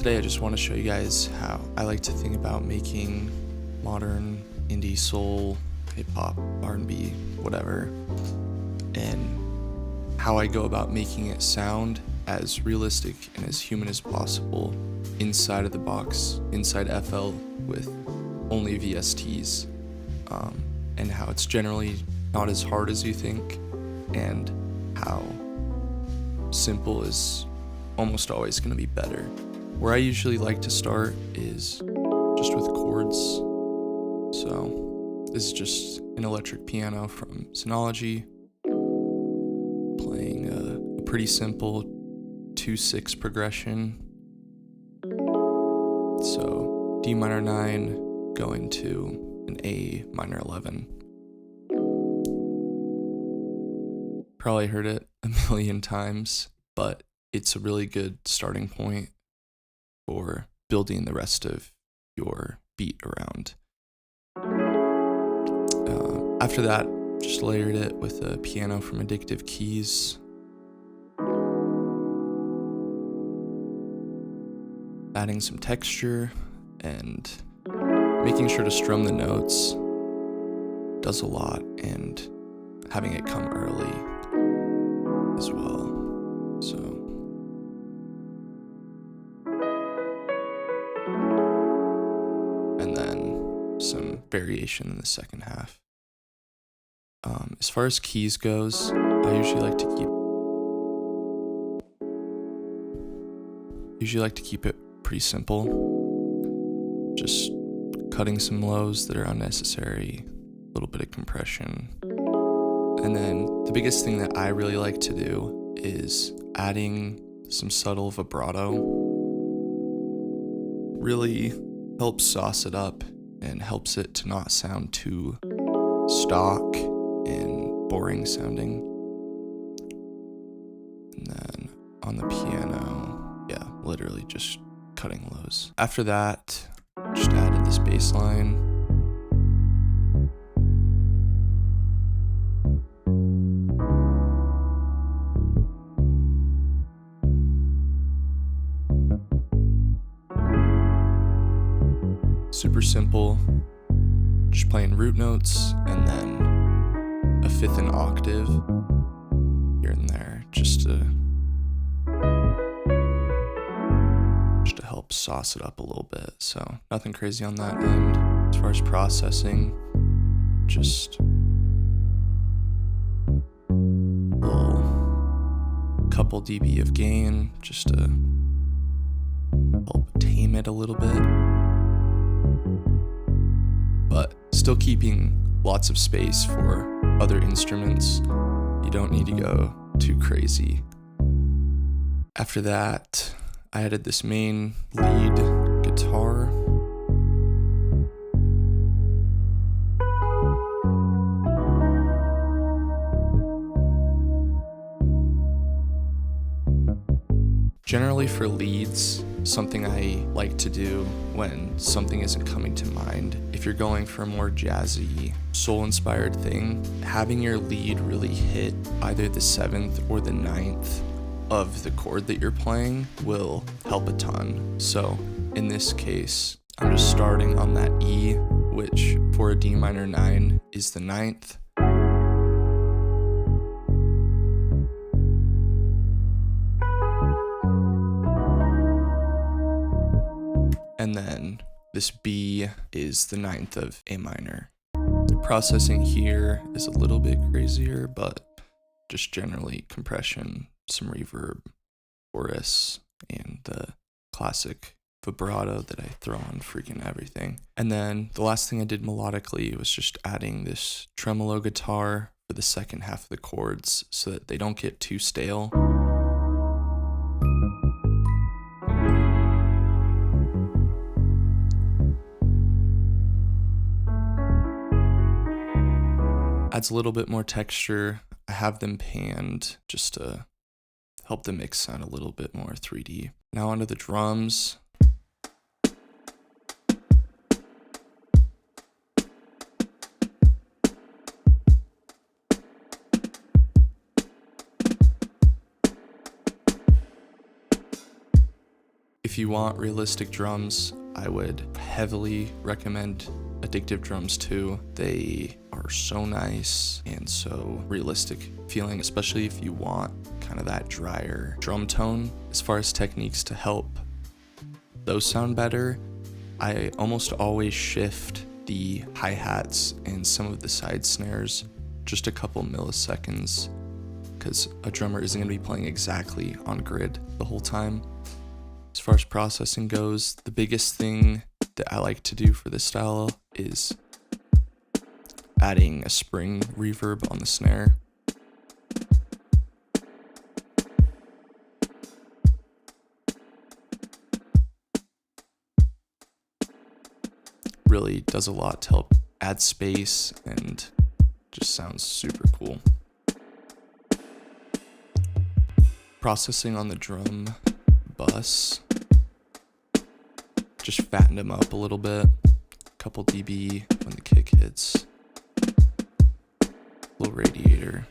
today I just want to show you guys how I like to think about making modern indie soul, hip-hop, R&B, whatever, and how I go about making it sound as realistic and as human as possible inside of the box, inside FL with only VSTs, and how it's generally not as hard as you think, and how simple is almost always going to be better. Where I usually like to start is just with chords. So this is just an electric piano from Synology, playing a pretty simple 2/6 progression. So D minor 9 going to an A minor 11. Probably heard it a million times, but it's a really good starting point for building the rest of your beat around. After that, just layered it with a piano from Addictive Keys. Adding some texture and making sure to strum the notes does a lot, and having it come early as well. So and then some variation in the second half. As far as keys goes, I usually like to keep it pretty simple. Just cutting some lows that are unnecessary, a little bit of compression. And then the biggest thing that I really like to do is adding some subtle vibrato. Really helps sauce it up and helps it to not sound too stock and boring sounding. And then on the piano, yeah, literally just cutting lows. After that, just added this bass line. Super simple, just playing root notes and then a fifth and octave here and there, just to help sauce it up a little bit. So nothing crazy on that end. As far as processing, just a little couple dB of gain, just to help tame it a little bit, but still keeping lots of space for other instruments. You don't need to go too crazy. After that, I added this main lead guitar. Generally for leads, something I like to do when something isn't coming to mind, if you're going for a more jazzy, soul-inspired thing, having your lead really hit either the 7th or the 9th of the chord that you're playing will help a ton. So in this case, I'm just starting on that E, which for a D minor 9 is the 9th. And then this B is the 9th of A minor. Processing here is a little bit crazier, but just generally compression, some reverb, chorus, and the classic vibrato that I throw on freaking everything. And then the last thing I did melodically was just adding this tremolo guitar for the second half of the chords so that they don't get too stale. Adds a little bit more texture. I have them panned just to help the mix sound a little bit more 3D. Now onto the drums. If you want realistic drums, I would heavily recommend Addictive Drums 2. They are so nice and so realistic feeling, especially if you want kind of that drier drum tone. As far as techniques to help those sound better, I almost always shift the hi-hats and some of the side snares just a couple milliseconds, because a drummer isn't going to be playing exactly on grid the whole time. As far as processing goes, the biggest thing that I like to do for this style is adding a spring reverb on the snare. Really does a lot to help add space and just sounds super cool. Processing on the drum bus, just fatten them up a little bit, couple dB when the kick hits, little radiator,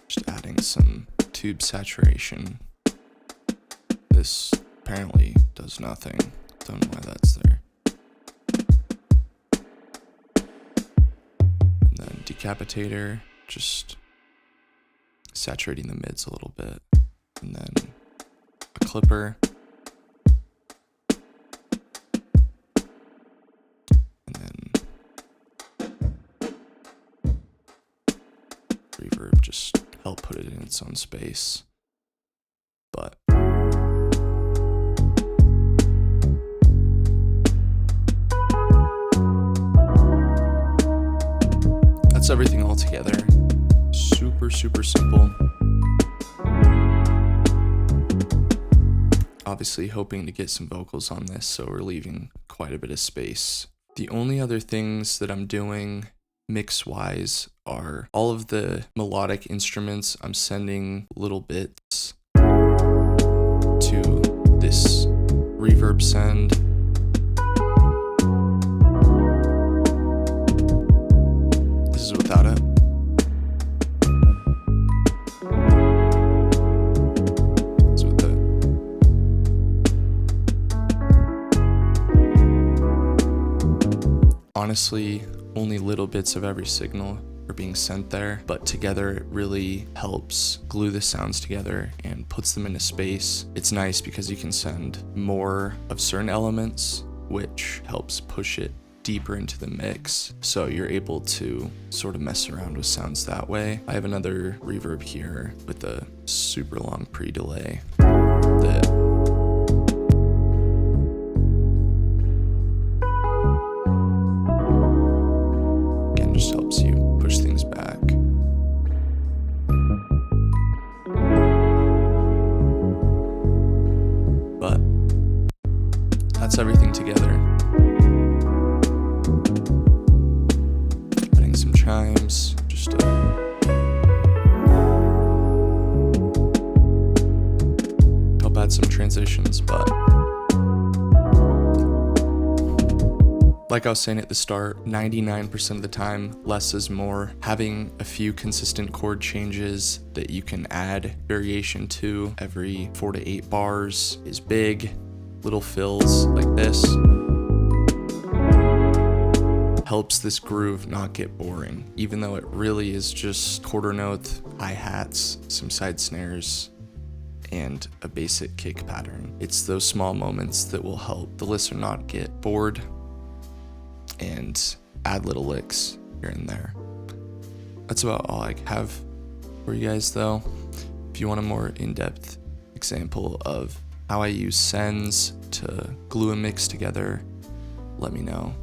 just adding some tube saturation. This apparently does nothing, don't know why that's there. And then decapitator, just saturating the mids a little bit, and then a clipper, and then reverb, just help put it in its own space. But that's everything all together. Super simple. Obviously hoping to get some vocals on this, so we're leaving quite a bit of space. The only other things that I'm doing mix-wise are all of the melodic instruments. I'm sending little bits to this reverb send. This is without it. Honestly, only little bits of every signal are being sent there, but together it really helps glue the sounds together and puts them into space. It's nice because you can send more of certain elements, which helps push it deeper into the mix, so you're able to sort of mess around with sounds that way. I have another reverb here with a super long pre-delay that just helps you push things back. But that's everything together. Adding some chimes, just help add some transitions, but like I was saying at the start, 99% of the time, less is more. Having a few consistent chord changes that you can add variation to every 4 to 8 bars is big. Little fills like this helps this groove not get boring, even though it really is just quarter note, hi-hats, some side snares, and a basic kick pattern. It's those small moments that will help the listener not get bored and add little licks here and there. That's about all I have for you guys though. If you want a more in-depth example of how I use sends to glue a mix together, let me know.